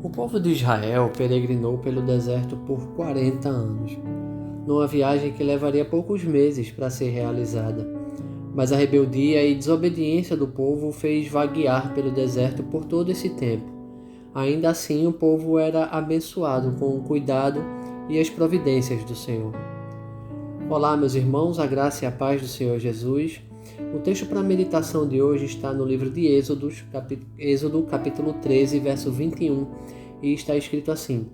O povo de Israel peregrinou pelo deserto por 40 anos, numa viagem que levaria poucos meses para ser realizada. Mas a rebeldia e desobediência do povo fez vaguear pelo deserto por todo esse tempo. Ainda assim, o povo era abençoado com o cuidado e as providências do Senhor. Olá, meus irmãos, a graça e a paz do Senhor Jesus. O texto para a meditação de hoje está no livro de Êxodo, capítulo 13, verso 21, e está escrito assim: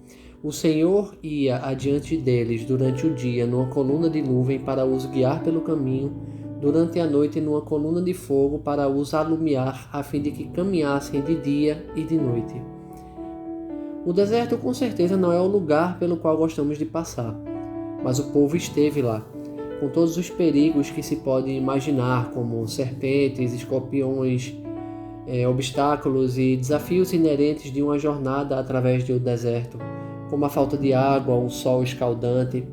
O Senhor ia adiante deles durante o dia numa coluna de nuvem para os guiar pelo caminho, durante a noite numa coluna de fogo para os alumiar, a fim de que caminhassem de dia e de noite. O deserto com certeza não é o lugar pelo qual gostamos de passar, mas o povo esteve lá, com todos os perigos que se pode imaginar, como serpentes, escorpiões, obstáculos e desafios inerentes de uma jornada através do deserto, como a falta de água, o sol escaldante.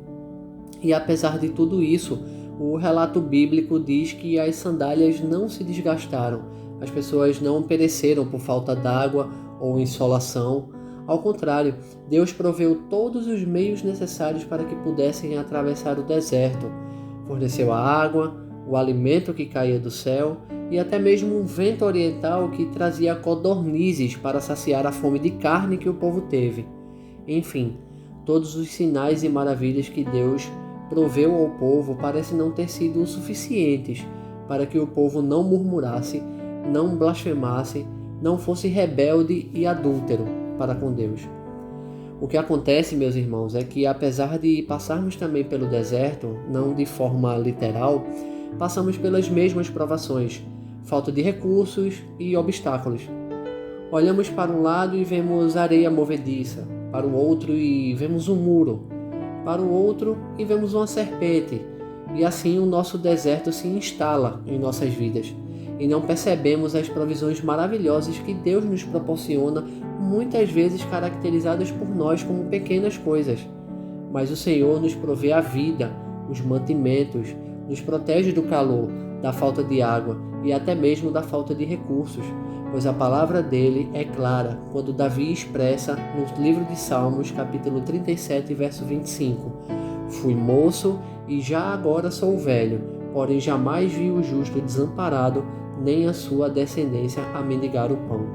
E apesar de tudo isso, o relato bíblico diz que as sandálias não se desgastaram, as pessoas não pereceram por falta d'água ou insolação. Ao contrário, Deus proveu todos os meios necessários para que pudessem atravessar o deserto. Forneceu a água, o alimento que caía do céu e até mesmo um vento oriental que trazia codornizes para saciar a fome de carne que o povo teve. Enfim, todos os sinais e maravilhas que Deus proveu ao povo parecem não ter sido suficientes para que o povo não murmurasse, não blasfemasse, não fosse rebelde e adúltero para com Deus. O que acontece, meus irmãos, é que apesar de passarmos também pelo deserto, não de forma literal, passamos pelas mesmas provações, falta de recursos e obstáculos. Olhamos para um lado e vemos areia movediça, para o outro e vemos um muro, para o outro e vemos uma serpente, e assim o nosso deserto se instala em nossas vidas, e não percebemos as provisões maravilhosas que Deus nos proporciona, muitas vezes caracterizadas por nós como pequenas coisas. Mas o Senhor nos provê a vida, os mantimentos, nos protege do calor, da falta de água e até mesmo da falta de recursos, pois a palavra dele é clara quando Davi expressa no livro de Salmos, capítulo 37, verso 25: Fui moço e já agora sou velho, porém jamais vi o justo desamparado, nem a sua descendência a mendigar o pão.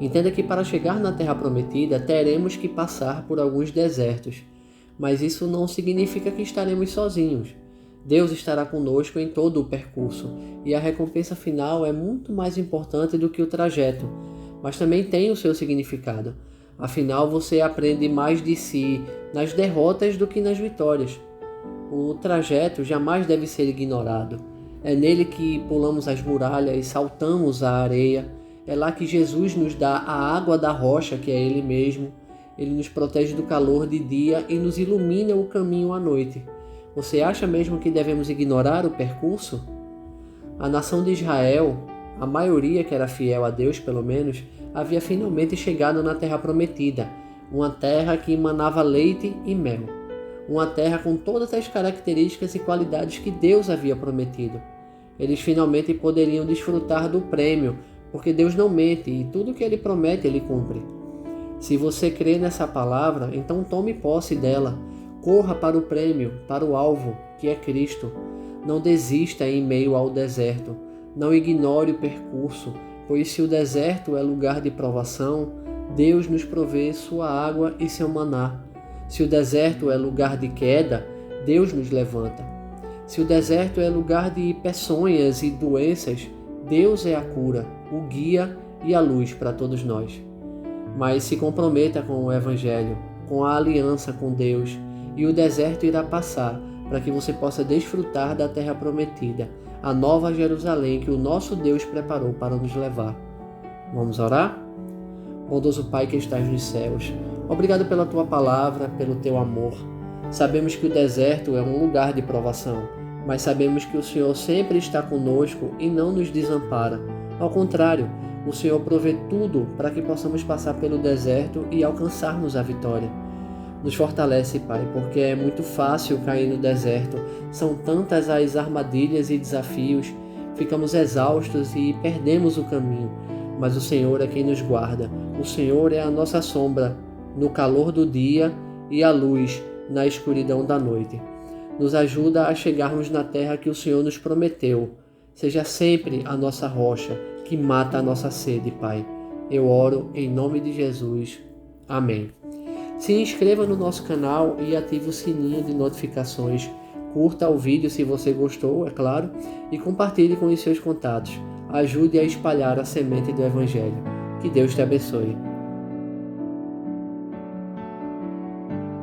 Entenda que para chegar na Terra Prometida teremos que passar por alguns desertos, mas isso não significa que estaremos sozinhos. Deus estará conosco em todo o percurso, e a recompensa final é muito mais importante do que o trajeto, mas também tem o seu significado. Afinal, você aprende mais de si nas derrotas do que nas vitórias. O trajeto jamais deve ser ignorado. É nele que pulamos as muralhas e saltamos a areia. É lá que Jesus nos dá a água da rocha, que é Ele mesmo. Ele nos protege do calor de dia e nos ilumina o caminho à noite. Você acha mesmo que devemos ignorar o percurso? A nação de Israel, a maioria que era fiel a Deus pelo menos, havia finalmente chegado na Terra Prometida, uma terra que emanava leite e mel. Uma terra com todas as características e qualidades que Deus havia prometido. Eles finalmente poderiam desfrutar do prêmio, porque Deus não mente e tudo que Ele promete, Ele cumpre. Se você crê nessa palavra, então tome posse dela. Corra para o prêmio, para o alvo, que é Cristo. Não desista em meio ao deserto. Não ignore o percurso, pois se o deserto é lugar de provação, Deus nos provê sua água e seu maná. Se o deserto é lugar de queda, Deus nos levanta. Se o deserto é lugar de peçonhas e doenças, Deus é a cura, o guia e a luz para todos nós. Mas se comprometa com o Evangelho, com a aliança com Deus, e o deserto irá passar para que você possa desfrutar da terra prometida, a nova Jerusalém que o nosso Deus preparou para nos levar. Vamos orar? Bondoso Pai que estás nos céus, obrigado pela Tua palavra, pelo Teu amor. Sabemos que o deserto é um lugar de provação, mas sabemos que o Senhor sempre está conosco e não nos desampara. Ao contrário, o Senhor provê tudo para que possamos passar pelo deserto e alcançarmos a vitória. Nos fortalece, Pai, porque é muito fácil cair no deserto. São tantas as armadilhas e desafios, ficamos exaustos e perdemos o caminho. mas o Senhor é quem nos guarda. O Senhor é a nossa sombra no calor do dia e a luz na escuridão da noite. Nos ajuda a chegarmos na terra que o Senhor nos prometeu. Seja sempre a nossa rocha que mata a nossa sede, Pai. Eu oro em nome de Jesus. Amém. Se inscreva no nosso canal e ative o sininho de notificações. Curta o vídeo se você gostou, é claro, e compartilhe com os seus contatos. Ajude a espalhar a semente do Evangelho. Que Deus te abençoe.